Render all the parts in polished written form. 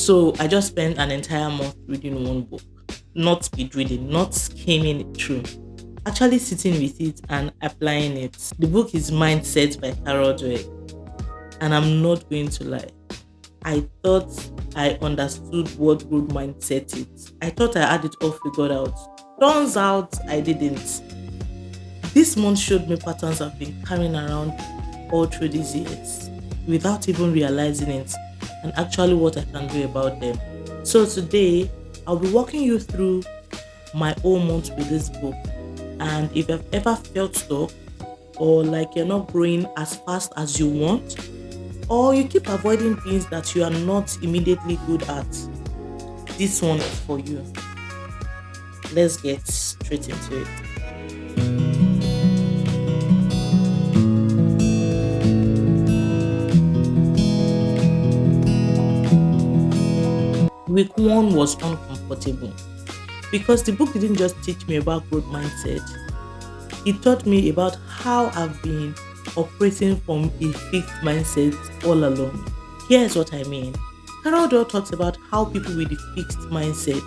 So I just spent an entire month reading one book, not speed reading, not skimming it through, actually sitting with it and applying it. The book is Mindset by Carol Dweck, and I'm not going to lie. I thought I understood what growth mindset is. I thought I had it all figured out. Turns out I didn't. This month showed me patterns I've been carrying around all through these years without even realizing it, and actually what I can do about them. So today, I'll be walking you through my own month with this book. And if you've ever felt stuck or like you're not growing as fast as you want, or you keep avoiding things that you are not immediately good at, this one is for you. Let's get straight into it. Week one was uncomfortable because the book didn't just teach me about growth mindset, it taught me about how I've been operating from a fixed mindset all along. Here's what I mean. Carol Dweck talks about how people with a fixed mindset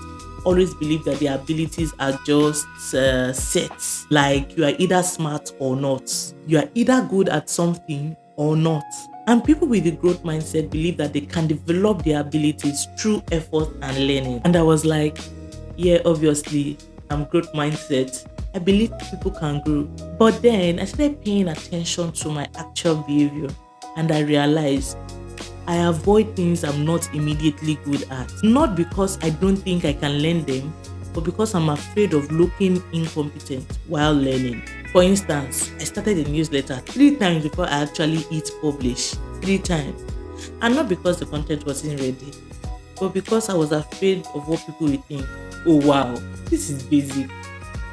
always believe that their abilities are just set. Like you are either smart or not. You are either good at something or not. And people with a growth mindset believe that they can develop their abilities through effort and learning. And I was like, yeah, obviously, I'm growth mindset. I believe people can grow. But then I started paying attention to my actual behavior, and I realized I avoid things I'm not immediately good at. Not because I don't think I can learn them, but because I'm afraid of looking incompetent while learning. For instance, I started a newsletter 3 times before I actually hit publish. 3 times. And not because the content wasn't ready, but because I was afraid of what people would think. Oh wow, this is basic.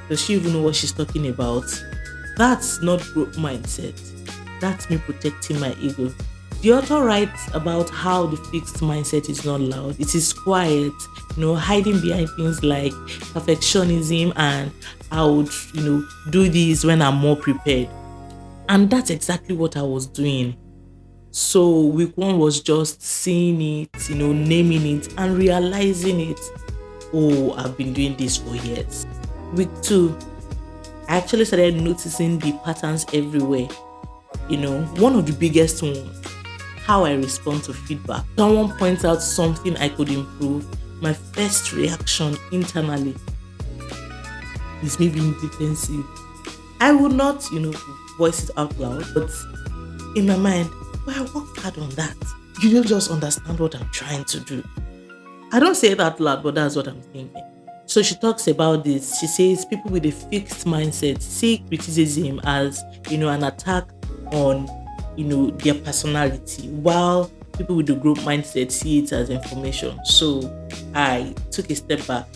Does she even know what she's talking about? That's not growth mindset. That's me protecting my ego. The author writes about how the fixed mindset is not loud. It is quiet, hiding behind things like perfectionism and I would, do this when I'm more prepared. And that's exactly what I was doing. So week one was just seeing it, naming it and realizing it. Oh, I've been doing this for years. Week two, I actually started noticing the patterns everywhere. One of the biggest ones, how I respond to feedback. Someone points out something I could improve. My first reaction internally is me being defensive. I would not, voice it out loud, but in my mind, well, I worked hard on that. You don't just understand what I'm trying to do. I don't say it out loud, but that's what I'm thinking. So she talks about this. She says people with a fixed mindset see criticism as, an attack on, their personality, while people with the growth mindset see it as information. So I took a step back.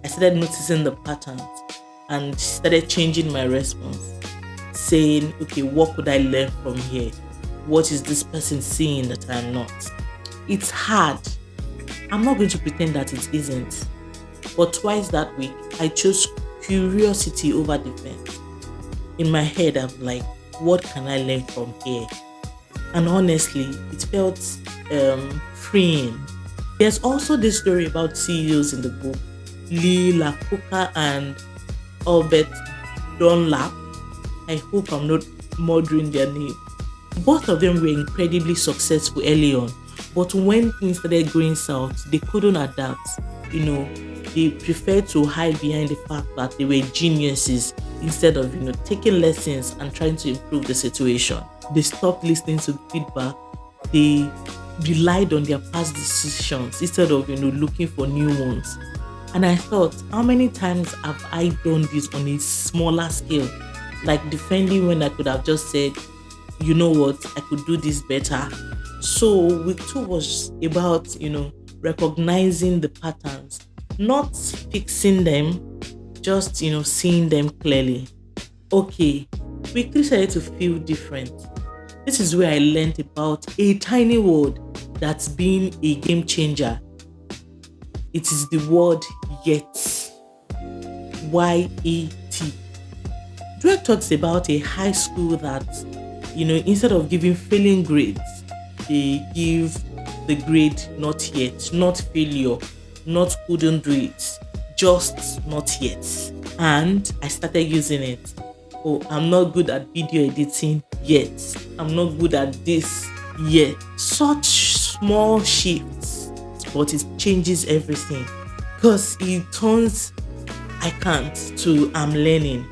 I started noticing the patterns and started changing my response, saying, okay, what could I learn from here? What is this person seeing that I'm not? It's hard. I'm not going to pretend that it isn't. But twice that week, I chose curiosity over defense. In my head, I'm like, what can I learn from here? And honestly, it felt freeing. There's also this story about CEOs in the book, Lee Iacocca and Albert Dunlap. I hope I'm not murdering their name. Both of them were incredibly successful early on, but when things started going south, they couldn't adapt. They preferred to hide behind the fact that they were geniuses instead of, taking lessons and trying to improve the situation. They stopped listening to feedback. They relied on their past decisions instead of, looking for new ones. And I thought, how many times have I done this on a smaller scale? Like defending when I could have just said, you know what, I could do this better. So week 2 was about, recognizing the patterns, not fixing them, just, seeing them clearly. Okay, week 3 started to feel different. This is where I learned about a tiny word that's been a game changer. It is the word yet. Y-A-T. Dweck talks about a high school that, instead of giving failing grades, they give the grade not yet, not failure, not couldn't do it, just not yet. And I started using it. Oh, I'm not good at video editing yet. I'm not good at this yet. Such small shifts, but it changes everything because it turns I can't to I'm learning.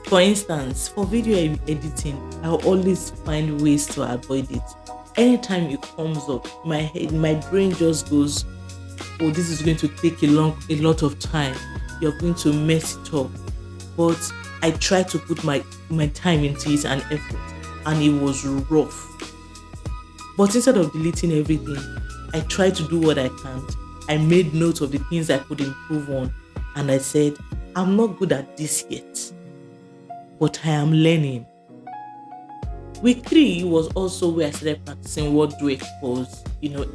For instance, for video editing, I'll always find ways to avoid it. Anytime it comes up, my brain just goes, "Oh, this is going to take a lot of time. You're going to mess it up." But I tried to put my time into it and effort, and it was rough. But instead of deleting everything, I tried to do what I can. I made notes of the things I could improve on, and I said, "I'm not good at this yet, but I am learning." Week 3 was also where I started practicing what Dweck calls,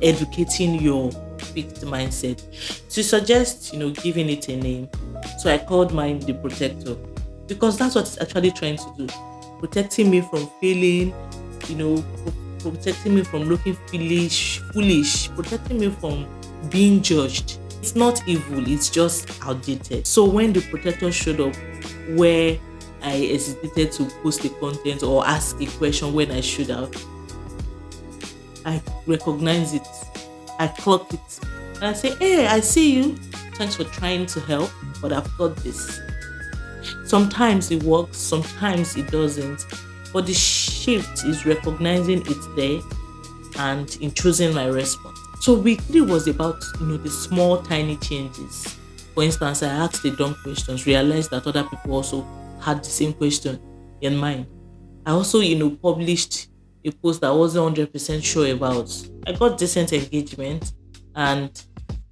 educating your fixed mindset. To suggest, giving it a name. So I called mine the protector, because that's what it's actually trying to do. Protecting me from failing, protecting me from looking foolish, protecting me from being judged. It's not evil, it's just outdated. So when the protector showed up where I hesitated to post a content or ask a question when I should have, I recognize it, I clock it, and I say, "Hey, I see you. Thanks for trying to help, but I've got this." Sometimes it works, sometimes it doesn't, but the shift is recognizing it's there and in choosing my response. So week 3 was about, the small, tiny changes. For instance, I asked the dumb questions, realized that other people also had the same question in mind. I also, published a post that I wasn't 100% sure about. I got decent engagement, and,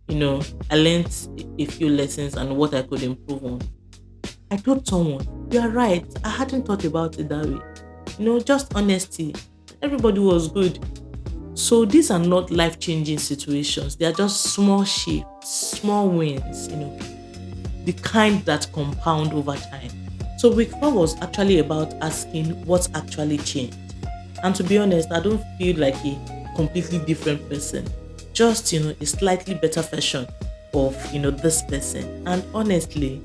I learned a few lessons and what I could improve on. I told someone, "You are right, I hadn't thought about it that way." Just honesty. Everybody was good. So these are not life-changing situations. They are just small shifts, small wins, the kind that compound over time. So week 4 was actually about asking what's actually changed. And to be honest, I don't feel like a completely different person. Just, a slightly better version of, this person. And honestly,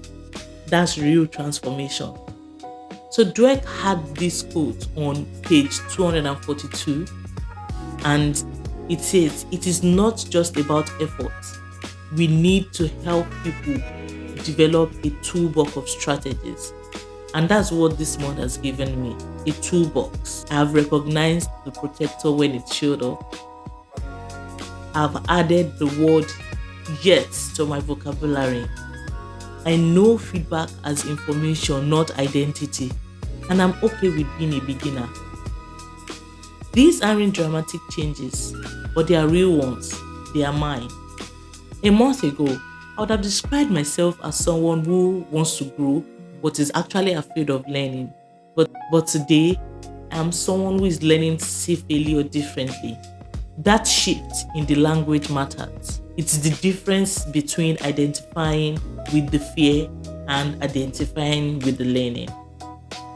that's real transformation. So Dweck had this quote on page 242, and it says, "It is not just about effort. We need to help people develop a toolbox of strategies." And that's what this month has given me, a toolbox. I have recognized the protector when it showed up. I've added the word "yet" to my vocabulary. I know feedback as information, not identity. And I'm okay with being a beginner. These aren't dramatic changes, but they are real ones. They are mine. A month ago, I would have described myself as someone who wants to grow, but is actually afraid of learning. But today, I am someone who is learning to see failure differently. That shift in the language matters. It's the difference between identifying with the fear and identifying with the learning.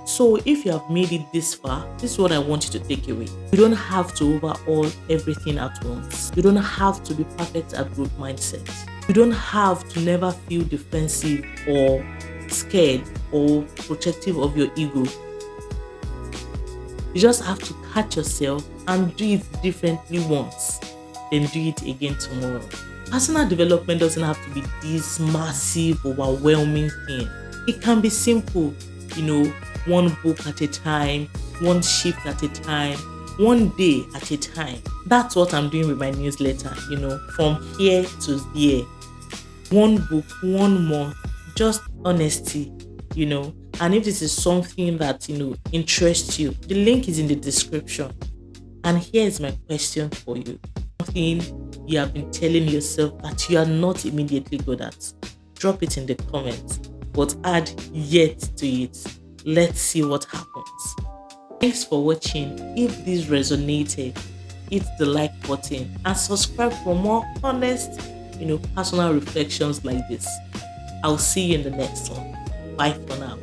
So if you have made it this far, this is what I want you to take away. You don't have to overhaul everything at once. You don't have to be perfect at growth mindset. You don't have to never feel defensive or scared or protective of your ego. You just have to catch yourself and do it differently once, then do it again tomorrow. Personal development doesn't have to be this massive, overwhelming thing. It can be simple, one book at a time, one shift at a time, one day at a time. That's what I'm doing with my newsletter, from here to there. One book, 1 month, just honesty, And if this is something that, interests you, the link is in the description. And here is my question for you. Something you have been telling yourself that you are not immediately good at. Drop it in the comments, but add "yet" to it. Let's see what happens. Thanks for watching. If this resonated, hit the like button and subscribe for more honest, personal reflections like this. I'll see you in the next one. Bye for now.